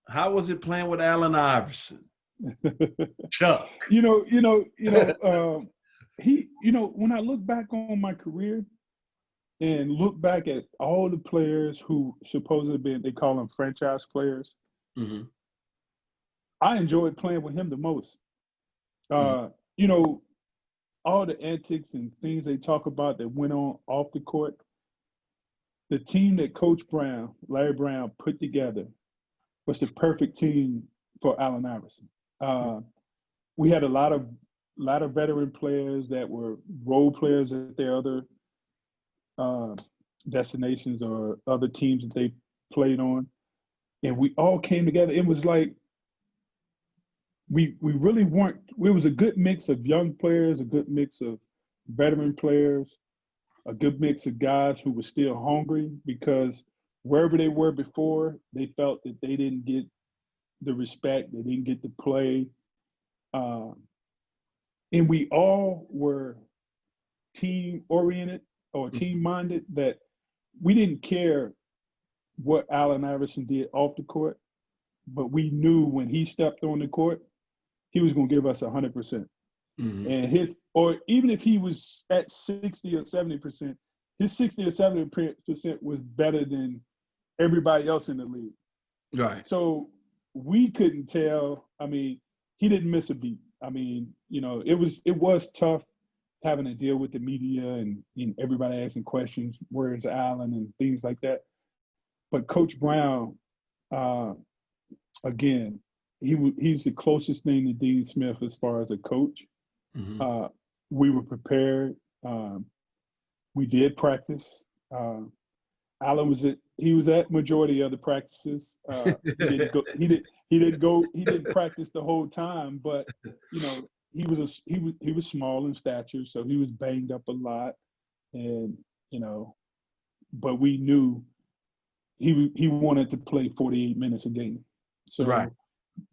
How was it playing with Allen Iverson? Chuck. When I look back on my career and look back at all the players who supposedly been, they call them franchise players, Mm-hmm. I enjoyed playing with him the most. Mm-hmm. Uh, you know, all the antics and things they talk about that went on off the court, the team that Coach Brown, Larry Brown, put together was the perfect team for Allen Iverson. We had a lot of veteran players that were role players at their other uh, destinations or other teams that they played on, and we all came together. It was like we really weren't. It was a good mix of young players, a good mix of veteran players, a good mix of guys who were still hungry because wherever they were before, they felt that they didn't get the respect, they didn't get the play. Uh, and we all were team oriented or team minded, that we didn't care what Allen Iverson did off the court, but we knew when he stepped on the court, he was going to give us 100%. Mm-hmm. And or even if he was at 60 or 70%, his 60 or 70% was better than everybody else in the league. Right. So we couldn't tell. I mean, he didn't miss a beat. I mean, it was tough having to deal with the media and everybody asking questions, where's Allen and things like that. But Coach Brown, again, he's the closest thing to Dean Smith as far as a coach. Mm-hmm. We were prepared. We did practice. Allen was at majority of the practices. He didn't practice the whole time, but he was small in stature, so he was banged up a lot, and but we knew he wanted to play 48 minutes a game, so right.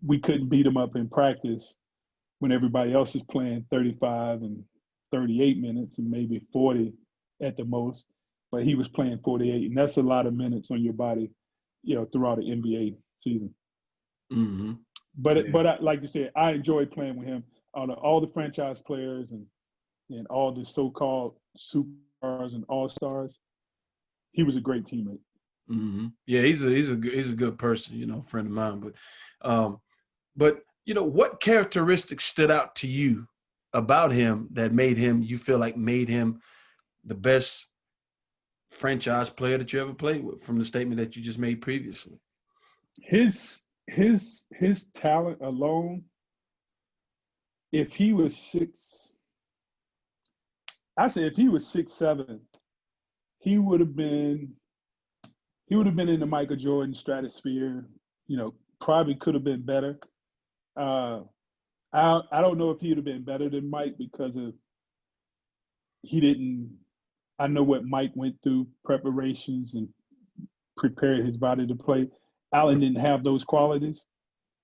we couldn't beat him up in practice when everybody else is playing 35 and 38 minutes and maybe 40 at the most. But he was playing 48, and that's a lot of minutes on your body, throughout the NBA season. Mm-hmm. But like you said, I enjoyed playing with him. All the franchise players and all the so-called superstars and all-stars, he was a great teammate. Mm-hmm. Yeah, he's a good person, friend of mine. But what characteristics stood out to you about him that made him the best franchise player that you ever played with, from the statement that you just made previously? His talent alone, if he was 6'7", he would have been in the Michael Jordan stratosphere. Probably could have been better. I don't know if he would have been better than Mike because I know what Mike went through, preparations and prepared his body to play. Allen didn't have those qualities.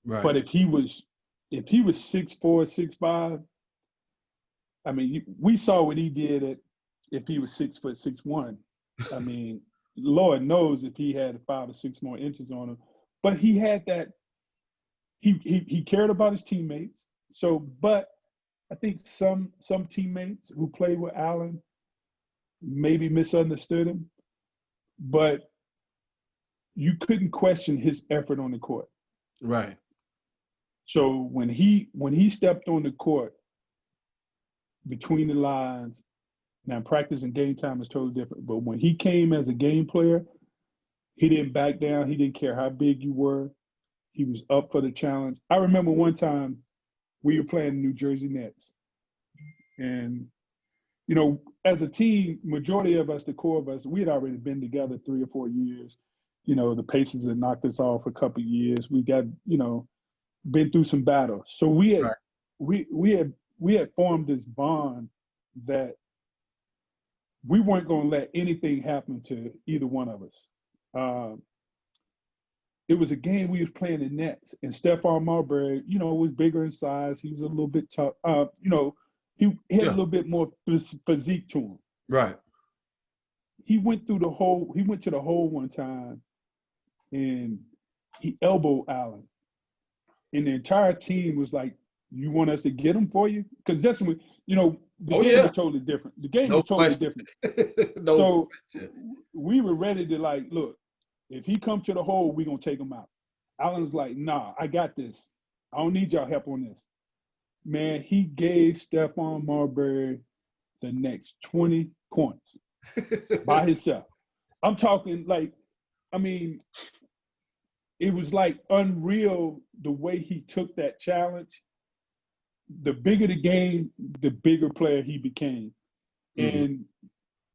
Right. But if he was 6'4", 6'5", I mean, we saw what he did if he was 6 foot 6'1". I mean, Lord knows if he had 5 or 6 more inches on him. But he had that. He cared about his teammates. So, but I think some teammates who played with Allen maybe misunderstood him, but you couldn't question his effort on the court. Right. So when he stepped on the court, between the lines, now practice and game time is totally different. But when he came as a game player, he didn't back down. He didn't care how big you were. He was up for the challenge. I remember one time we were playing New Jersey Nets, and as a team, majority of us, the core of us, we had already been together 3 or 4 years. The Pacers had knocked us off a couple of years. We got, been through some battles. So we had formed this bond that we weren't going to let anything happen to either one of us. It was a game we was playing the Nets, and Stephon Marbury, was bigger in size. He was a little bit tough. He had a little bit more physique to him. Right. He went to the hole one time, and he elbowed Allen. And the entire team was like, you want us to get him for you? Because that's when, the game was totally different. The game was totally different. So we were ready to like, look, if he come to the hole, we're going to take him out. Allen was like, nah, I got this. I don't need y'all help on this. Man, he gave Stephon Marbury the next 20 points by himself. I'm talking like, it was like unreal the way he took that challenge. The bigger the game, the bigger player he became. Mm-hmm.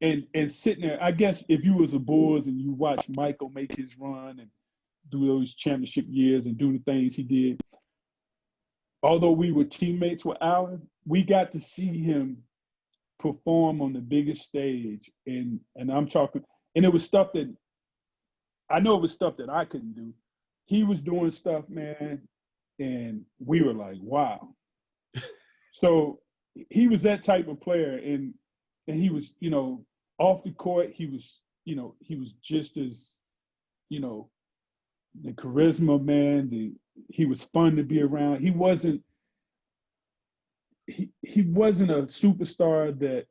And sitting there, I guess if you was a Bulls and you watch Michael make his run and do those championship years and do the things he did, although we were teammates with Allen, we got to see him perform on the biggest stage. And I'm talking, and it was stuff that, I know it was stuff that I couldn't do. He was doing stuff, man, and we were like, wow. So he was that type of player, and he was, off the court, he was just as, the charisma, man, he was fun to be around. He wasn't a superstar that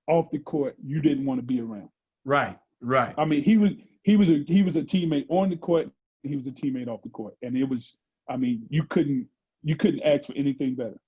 off the court you didn't want to be around. Right. I mean, he was a teammate on the court. He was a teammate off the court, and it was. I mean, you couldn't ask for anything better.